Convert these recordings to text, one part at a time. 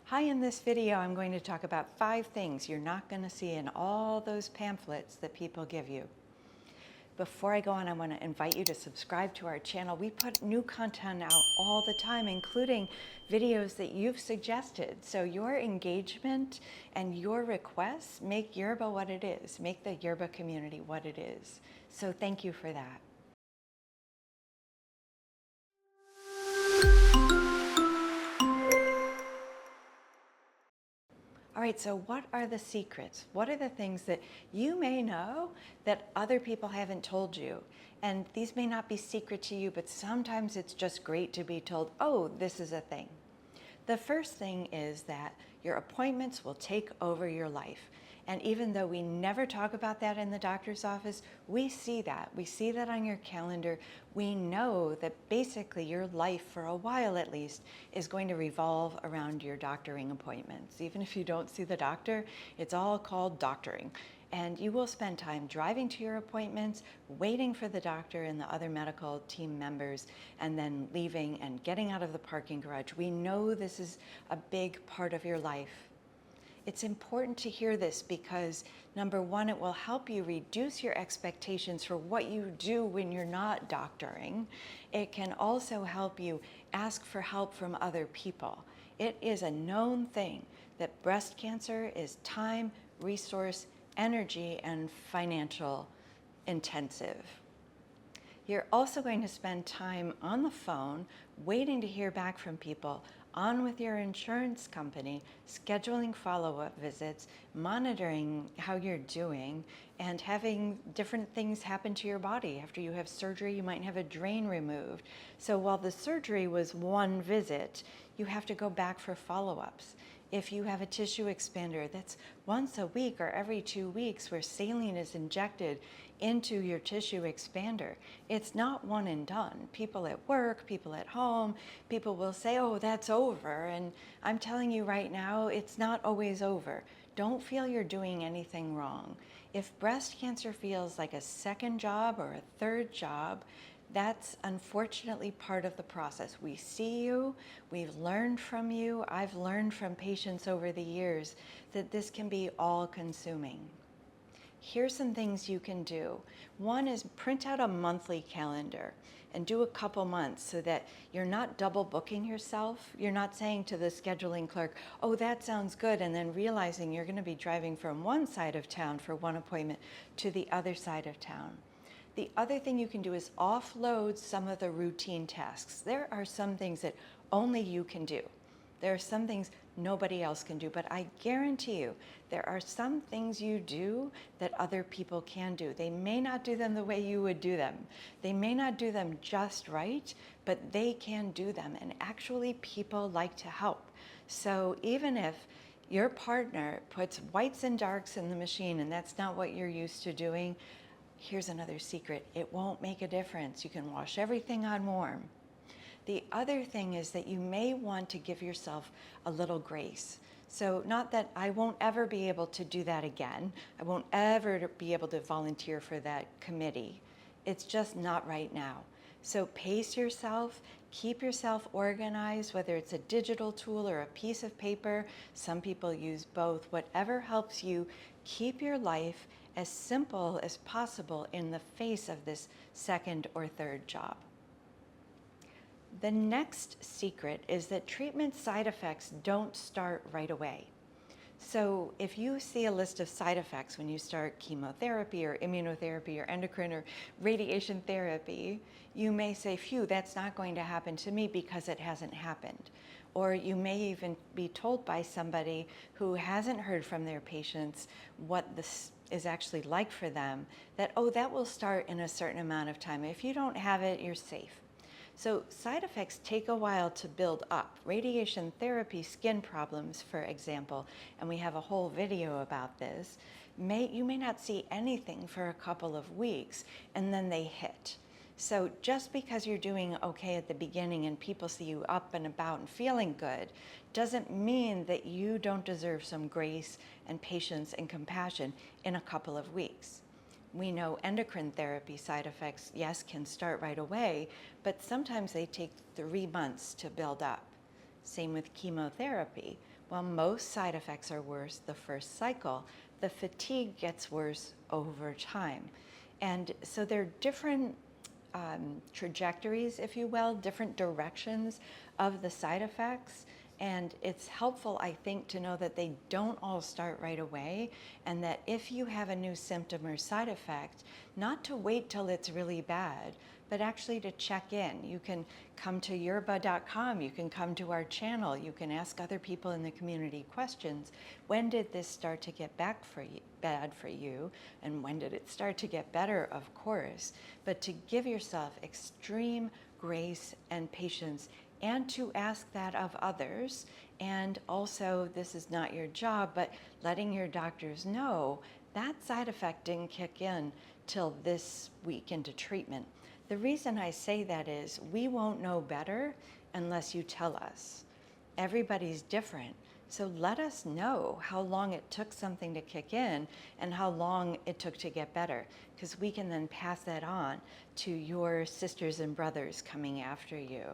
Hi, in this video I'm going to talk about 5 things you're not going to see in all those pamphlets that people give you. Before I go on, I want to invite you to subscribe to our channel. We put new content out all the time, including videos that you've suggested. So your engagement and your requests make Yerbba what it is, make the Yerbba community what it is. So thank you for that. All right, so what are the secrets? What are the things that you may know that other people haven't told you? And these may not be secret to you, but sometimes it's just great to be told, oh, this is a thing. The first thing is that your appointments will take over your life. And even though we never talk about that in the doctor's office, we see that. We see that on your calendar. We know that basically your life, for a while at least, is going to revolve around your doctoring appointments. Even if you don't see the doctor, it's all called doctoring. And you will spend time driving to your appointments, waiting for the doctor and the other medical team members, and then leaving and getting out of the parking garage. We know this is a big part of your life. It's important to hear this because, number one, it will help you reduce your expectations for what you do when you're not doctoring. It can also help you ask for help from other people. It is a known thing that breast cancer is time, resource, energy, and financial intensive. You're also going to spend time on the phone waiting to hear back from people, on with your insurance company, scheduling follow-up visits, monitoring how you're doing, and having different things happen to your body. After you have surgery, you might have a drain removed. So while the surgery was one visit, you have to go back for follow-ups. If you have a tissue expander that's once a week or every 2 weeks where saline is injected into your tissue expander, it's not one and done. People at work, people at home, people will say, oh, that's over. And I'm telling you right now, it's not always over. Don't feel you're doing anything wrong. If breast cancer feels like a second job or a third job, that's unfortunately part of the process. We see you, we've learned from you. I've learned from patients over the years that this can be all-consuming. Here's some things you can do. One is print out a monthly calendar and do a couple months so that you're not double booking yourself. You're not saying to the scheduling clerk, oh, that sounds good, and then realizing you're going to be driving from one side of town for one appointment to the other side of town. The other thing you can do is offload some of the routine tasks. There are some things that only you can do. There are some things nobody else can do, but I guarantee you there are some things you do that other people can do. They may not do them the way you would do them. They may not do them just right, but they can do them. And actually, people like to help. So even if your partner puts whites and darks in the machine and that's not what you're used to doing, here's another secret. It won't make a difference. You can wash everything on warm. The other thing is that you may want to give yourself a little grace. So not that I won't ever be able to do that again. I won't ever be able to volunteer for that committee. It's just not right now. So pace yourself, keep yourself organized, whether it's a digital tool or a piece of paper. Some people use both. Whatever helps you keep your life as simple as possible in the face of this second or third job. The next secret is that treatment side effects don't start right away. So if you see a list of side effects when you start chemotherapy or immunotherapy or endocrine or radiation therapy, you may say, phew, that's not going to happen to me because it hasn't happened. Or you may even be told by somebody who hasn't heard from their patients what this is actually like for them, that, oh, that will start in a certain amount of time. If you don't have it, you're safe. So side effects take a while to build up. Radiation therapy skin problems, for example, and we have a whole video about this, you may not see anything for a couple of weeks, and then they hit. So just because you're doing okay at the beginning and people see you up and about and feeling good, doesn't mean that you don't deserve some grace and patience and compassion in a couple of weeks. We know endocrine therapy side effects, yes, can start right away, but sometimes they take 3 months to build up. Same with chemotherapy. While most side effects are worse the first cycle, the fatigue gets worse over time. And so there are different trajectories, if you will, different directions of the side effects. And it's helpful, I think, to know that they don't all start right away, and that if you have a new symptom or side effect, not to wait till it's really bad, but actually to check in. You can come to Yerbba.com, you can come to our channel, you can ask other people in the community questions. When did this start to get bad for you? And when did it start to get better, of course? But to give yourself extreme grace and patience, and to ask that of others. And also, this is not your job, but letting your doctors know that side effect didn't kick in till this week into treatment. The reason I say that is we won't know better unless you tell us. Everybody's different. So let us know how long it took something to kick in and how long it took to get better, because we can then pass that on to your sisters and brothers coming after you.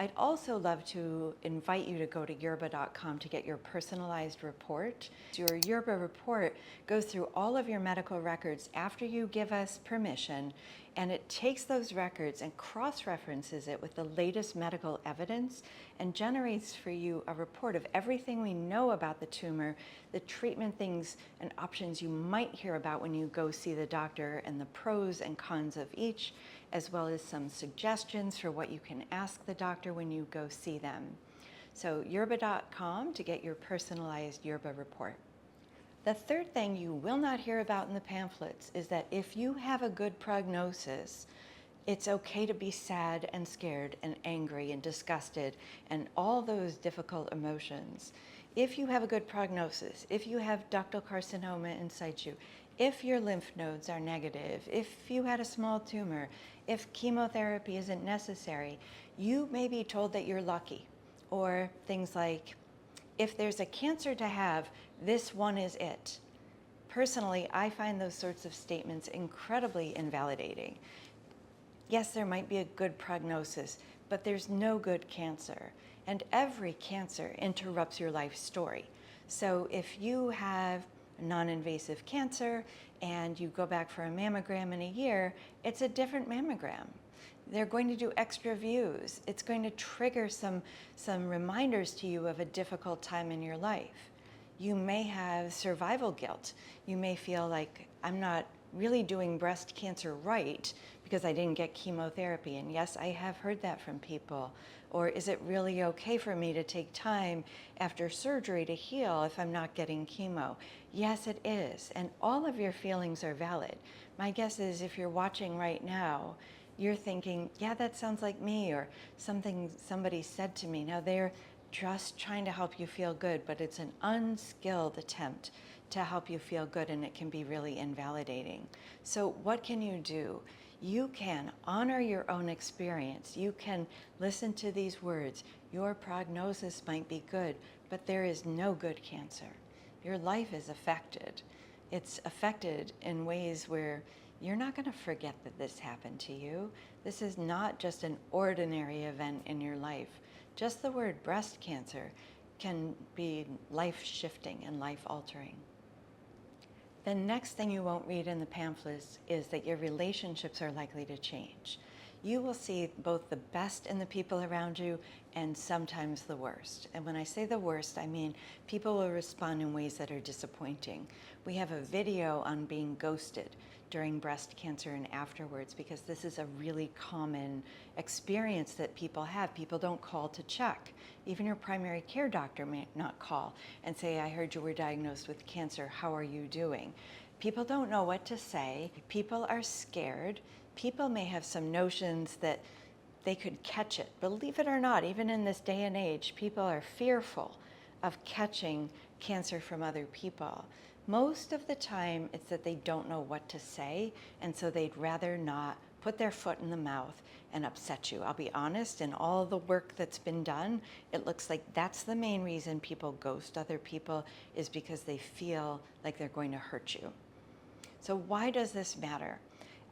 I'd also love to invite you to go to Yerbba.com to get your personalized report. Your Yerbba report goes through all of your medical records after you give us permission, and it takes those records and cross-references it with the latest medical evidence and generates for you a report of everything we know about the tumor, the treatment things and options you might hear about when you go see the doctor, and the pros and cons of each, as well as some suggestions for what you can ask the doctor when you go see them. So Yerbba.com to get your personalized Yerbba report. The third thing you will not hear about in the pamphlets is that if you have a good prognosis, it's okay to be sad and scared and angry and disgusted and all those difficult emotions. If you have a good prognosis, if you have ductal carcinoma in situ, if your lymph nodes are negative, if you had a small tumor, if chemotherapy isn't necessary, you may be told that you're lucky. Or things like, if there's a cancer to have, this one is it. Personally, I find those sorts of statements incredibly invalidating. Yes, there might be a good prognosis, but there's no good cancer. And every cancer interrupts your life story. So if you have non-invasive cancer and you go back for a mammogram in a year, it's a different mammogram. They're going to do extra views. It's going to trigger some reminders to you of a difficult time in your life. You may have survival guilt. You may feel like, I'm not really doing breast cancer right because I didn't get chemotherapy. And yes, I have heard that from people. Or is it really okay for me to take time after surgery to heal if I'm not getting chemo? Yes, it is. And all of your feelings are valid. My guess is if you're watching right now, you're thinking, yeah, that sounds like me, or something somebody said to me. Now they're just trying to help you feel good, but it's an unskilled attempt to help you feel good, and it can be really invalidating. So what can you do? You can honor your own experience. You can listen to these words. Your prognosis might be good, but there is no good cancer. Your life is affected. It's affected in ways where you're not going to forget that this happened to you. This is not just an ordinary event in your life. Just the word breast cancer can be life-shifting and life-altering. The next thing you won't read in the pamphlets is that your relationships are likely to change. You will see both the best in the people around you and sometimes the worst. And when I say the worst, I mean people will respond in ways that are disappointing. We have a video on being ghosted during breast cancer and afterwards, because this is a really common experience that people have. People don't call to check. Even your primary care doctor may not call and say, I heard you were diagnosed with cancer, how are you doing? People don't know what to say. People are scared. People may have some notions that they could catch it. Believe it or not, even in this day and age, people are fearful of catching cancer from other people. Most of the time, it's that they don't know what to say, and so they'd rather not put their foot in the mouth and upset you. I'll be honest, in all the work that's been done, it looks like that's the main reason people ghost other people, is because they feel like they're going to hurt you. So why does this matter?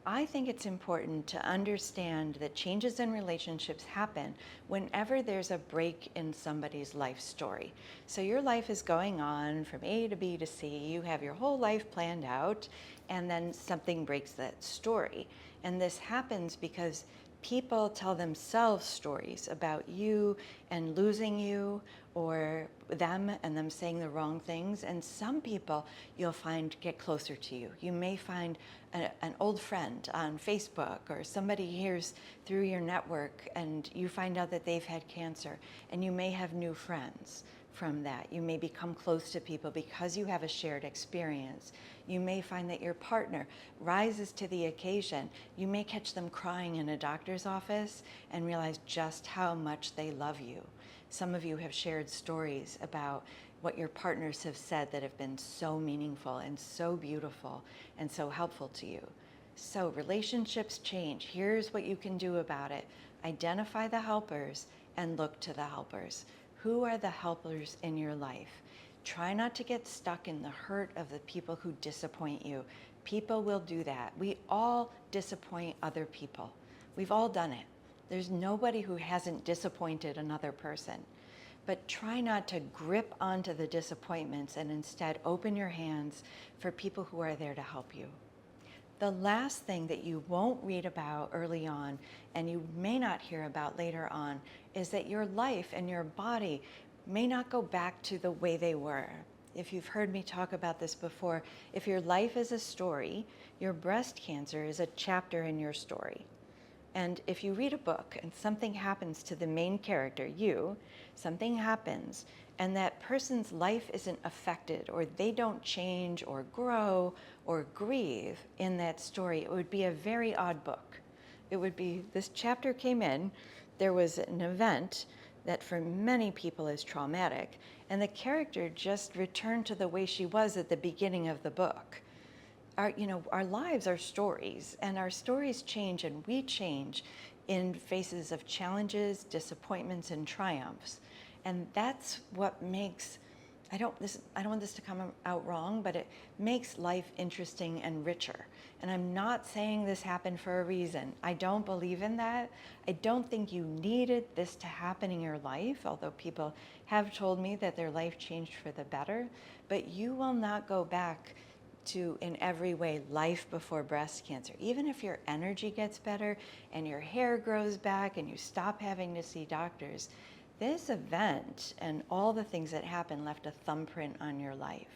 I think it's important to understand that changes in relationships happen whenever there's a break in somebody's life story. So your life is going on from A to B to C, you have your whole life planned out, and then something breaks that story. And this happens because people tell themselves stories about you and losing you, or them and them saying the wrong things. And some people you'll find get closer to you. You may find an old friend on Facebook, or somebody hears through your network and you find out that they've had cancer, and you may have new friends from that. You may become close to people because you have a shared experience. You may find that your partner rises to the occasion. You may catch them crying in a doctor's office and realize just how much they love you. Some of you have shared stories about what your partners have said that have been so meaningful and so beautiful and so helpful to you. So relationships change. Here's what you can do about it. Identify the helpers and look to the helpers. Who are the helpers in your life? Try not to get stuck in the hurt of the people who disappoint you. People will do that. We all disappoint other people. We've all done it. There's nobody who hasn't disappointed another person. But try not to grip onto the disappointments and instead open your hands for people who are there to help you. The last thing that you won't read about early on, and you may not hear about later on, is that your life and your body may not go back to the way they were. If you've heard me talk about this before, if your life is a story, your breast cancer is a chapter in your story. And if you read a book and something happens to the main character, you, something happens, and that person's life isn't affected, or they don't change or grow or grieve in that story, it would be a very odd book. It would be, this chapter came in, there was an event that for many people is traumatic, and the character just returned to the way she was at the beginning of the book. Our lives are stories, and our stories change, and we change in faces of challenges, disappointments, and triumphs. And that's what makes, I don't want this to come out wrong, but it makes life interesting and richer. And I'm not saying this happened for a reason. I don't believe in that. I don't think you needed this to happen in your life, although people have told me that their life changed for the better. But you will not go back to, in every way, life before breast cancer. Even if your energy gets better and your hair grows back and you stop having to see doctors, this event and all the things that happened left a thumbprint on your life.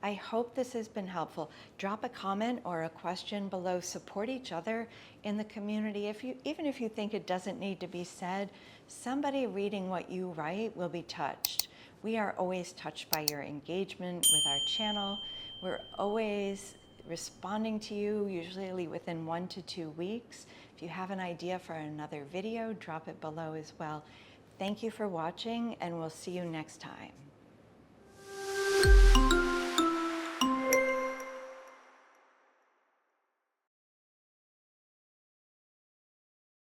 I hope this has been helpful. Drop a comment or a question below. Support each other in the community. Even if you think it doesn't need to be said, somebody reading what you write will be touched. We are always touched by your engagement with our channel. We're always responding to you, usually within 1 to 2 weeks. If you have an idea for another video, drop it below as well. Thank you for watching, and we'll see you next time.